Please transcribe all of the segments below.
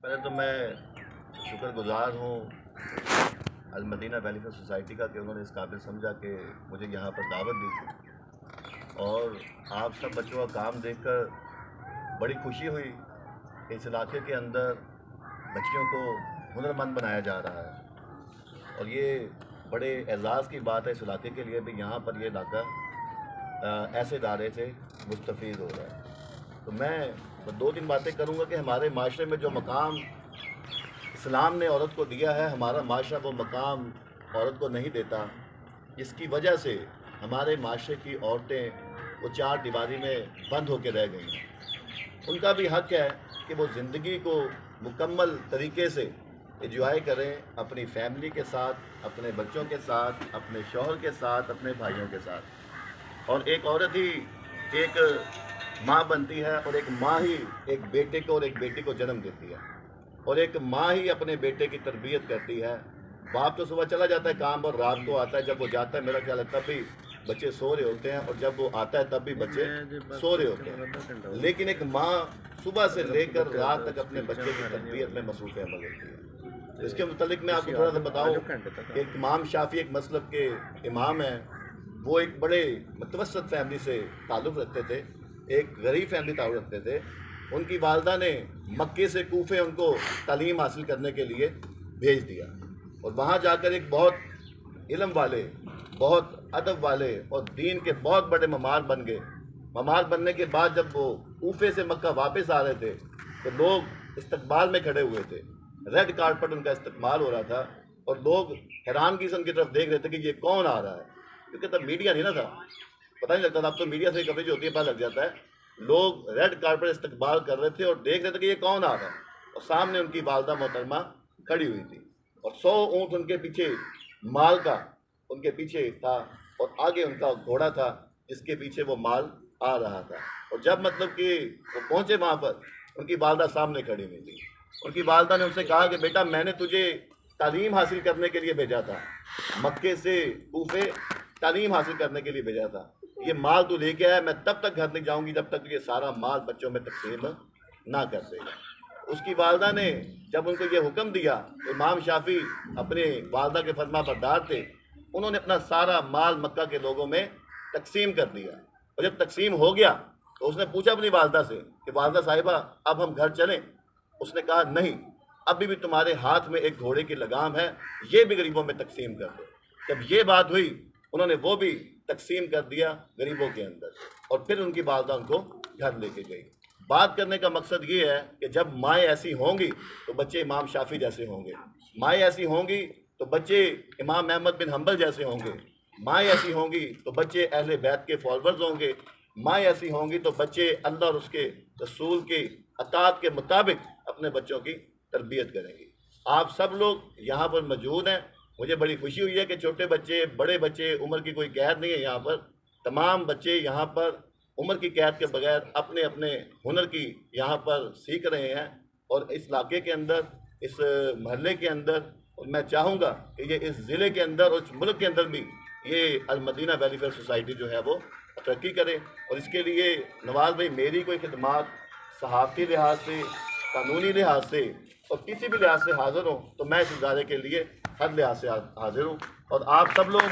پہلے تو میں شکر گزار ہوں المدینہ ویلفیئر سوسائٹی کا کہ انہوں نے اس قابل سمجھا کہ مجھے یہاں پر دعوت دی، اور آپ سب بچوں کا کام دیکھ کر بڑی خوشی ہوئی کہ اس علاقے کے اندر بچیوں کو ہنرمند بنایا جا رہا ہے، اور یہ بڑے اعزاز کی بات ہے اس علاقے کے لیے بھی یہاں پر یہ علاقہ ایسے ادارے سے مستفید ہو رہا ہے۔ تو میں دو تین باتیں کروں گا کہ ہمارے معاشرے میں جو مقام اسلام نے عورت کو دیا ہے، ہمارا معاشرہ وہ مقام عورت کو نہیں دیتا، جس کی وجہ سے ہمارے معاشرے کی عورتیں وہ چار دیواری میں بند ہو کے رہ گئی ہیں۔ ان کا بھی حق ہے کہ وہ زندگی کو مکمل طریقے سے انجوائے کریں، اپنی فیملی کے ساتھ، اپنے بچوں کے ساتھ، اپنے شوہر کے ساتھ، اپنے بھائیوں کے ساتھ۔ اور ایک عورت ہی ایک ماں بنتی ہے، اور ایک ماں ہی ایک بیٹے کو اور ایک بیٹی کو جنم دیتی ہے، اور ایک ماں ہی اپنے بیٹے کی تربیت کرتی ہے۔ باپ تو صبح چلا جاتا ہے کام اور رات کو آتا ہے، جب وہ جاتا ہے میرا خیال ہے تب بھی بچے سو رہے ہوتے ہیں، اور جب وہ آتا ہے تب بھی بچے سو رہے ہوتے ہیں، لیکن ایک ماں صبح سے لے کر رات تک اپنے بچے کی تربیت میں مصروف عمل ہوتی ہے۔ اس کے متعلق میں آپ کو تھوڑا سا بتاؤں کہ امام شافعی ایک مسلک کے امام ہیں، وہ ایک بڑے متوسط فیملی سے تعلق رکھتے تھے، ایک غریب فیملی تعلق رکھتے تھے۔ ان کی والدہ نے مکے سے کوفے ان کو تعلیم حاصل کرنے کے لیے بھیج دیا، اور وہاں جا کر ایک بہت علم والے، بہت ادب والے اور دین کے بہت بڑے ممار بن گئے۔ ممار بننے کے بعد جب وہ کوفے سے مکہ واپس آ رہے تھے تو لوگ استقبال میں کھڑے ہوئے تھے، ریڈ کارپٹ ان کا استقبال ہو رہا تھا، اور لوگ حیرانگی سے ان کی طرف دیکھ رہے تھے کہ یہ کون آ رہا ہے، کیونکہ تب میڈیا نہیں نا تھا، پتہ نہیں لگتا تھا۔ اب تو میڈیا سے کوریج ہوتی ہے، پتہ لگ جاتا ہے۔ لوگ ریڈ کارپٹ استقبال کر رہے تھے اور دیکھ رہے تھے کہ یہ کون آ رہا ہے، اور سامنے ان کی والدہ محترمہ کھڑی ہوئی تھی، اور 100 اونٹ ان کے پیچھے مال کا ان کے پیچھے تھا، اور آگے ان کا گھوڑا تھا جس کے پیچھے وہ مال آ رہا تھا۔ اور جب مطلب کہ وہ پہنچے وہاں پر، ان کی والدہ سامنے کھڑی ہوئی تھی۔ ان کی والدہ نے ان سے کہا کہ بیٹا میں نے تجھے تعلیم حاصل کرنے کے لیے بھیجا تھا، مکے سے کوفے تعلیم حاصل کرنے کے لیے بھیجا تھا، یہ مال تو لے کے آیا، میں تب تک گھر نہیں جاؤں گی جب تک یہ سارا مال بچوں میں تقسیم نہ کر دے گا۔ اس کی والدہ نے جب ان کو یہ حکم دیا، امام شافعی اپنے والدہ کے فرما بردار تھے، انہوں نے اپنا سارا مال مکہ کے لوگوں میں تقسیم کر دیا، اور جب تقسیم ہو گیا تو اس نے پوچھا اپنی والدہ سے کہ والدہ صاحبہ اب ہم گھر چلیں؟ اس نے کہا نہیں، ابھی بھی تمہارے ہاتھ میں ایک گھوڑے کی لگام ہے، یہ بھی غریبوں میں تقسیم کر دو۔ جب یہ بات ہوئی انہوں نے وہ بھی تقسیم کر دیا غریبوں کے اندر، اور پھر ان کی والدہ ان کو گھر لے کے گئی۔ بات کرنے کا مقصد یہ ہے کہ جب مائیں ایسی ہوں گی تو بچے امام شافعی جیسے ہوں گے، مائیں ایسی ہوں گی تو بچے امام احمد بن حنبل جیسے ہوں گے، مائیں ایسی ہوں گی تو بچے اہل بیت کے فالوورز ہوں گے، مائیں ایسی ہوں گی تو بچے اللہ اور اس کے رسول کی اطاعت کے مطابق اپنے بچوں کی تربیت کریں گے۔ آپ سب لوگ یہاں پر موجود ہیں، مجھے بڑی خوشی ہوئی ہے کہ چھوٹے بچے، بڑے بچے، عمر کی کوئی قید نہیں ہے یہاں پر، تمام بچے یہاں پر عمر کی قید کے بغیر اپنے اپنے ہنر کی یہاں پر سیکھ رہے ہیں، اور اس علاقے کے اندر، اس محلے کے اندر، اور میں چاہوں گا کہ یہ اس ضلع کے اندر اور اس ملک کے اندر بھی یہ المدینہ ویلفیئر سوسائٹی جو ہے وہ ترقی کرے۔ اور اس کے لیے نواز بھائی میری کوئی خدمات صحافتی لحاظ سے، قانونی لحاظ سے اور کسی بھی لحاظ سے حاضر ہوں تو میں اس ادارے کے لیے ہر لحاظ سے حاضر ہوں، اور آپ سب لوگوں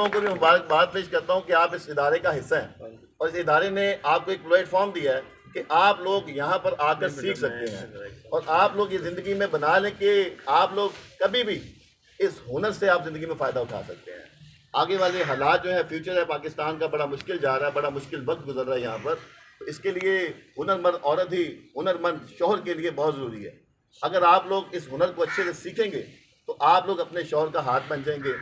کو بھی مبارکباد پیش کرتا ہوں کہ آپ اس ادارے کا حصہ ہیں، اور اس ادارے نے آپ کو ایک پلیٹ فارم دیا ہے کہ آپ لوگ یہاں پر آ کر سیکھ سکتے ہیں، اور آپ لوگ یہ زندگی میں بنا لیں کہ آپ لوگ کبھی بھی اس ہنر سے آپ زندگی میں فائدہ اٹھا سکتے ہیں۔ آگے والے حالات جو ہے، فیوچر ہے پاکستان کا بڑا مشکل جا رہا ہے، بڑا مشکل وقت گزر رہا ہے یہاں پر، تو اس کے لیے ہنرمند عورت ہی ہنرمند شوہر کے لیے بہت ضروری ہے۔ اگر آپ لوگ اس ہنر کو اچھے سے سیکھیں گے تو آپ لوگ اپنے شوہر کا ہاتھ بن جائیں گے،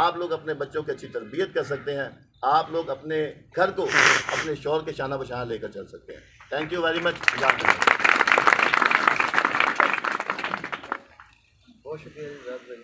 آپ لوگ اپنے بچوں کی اچھی تربیت کر سکتے ہیں، آپ لوگ اپنے گھر کو اپنے شوہر کے شانہ بشانہ لے کر چل سکتے ہیں۔ Thank you very much. بہت شکریہ۔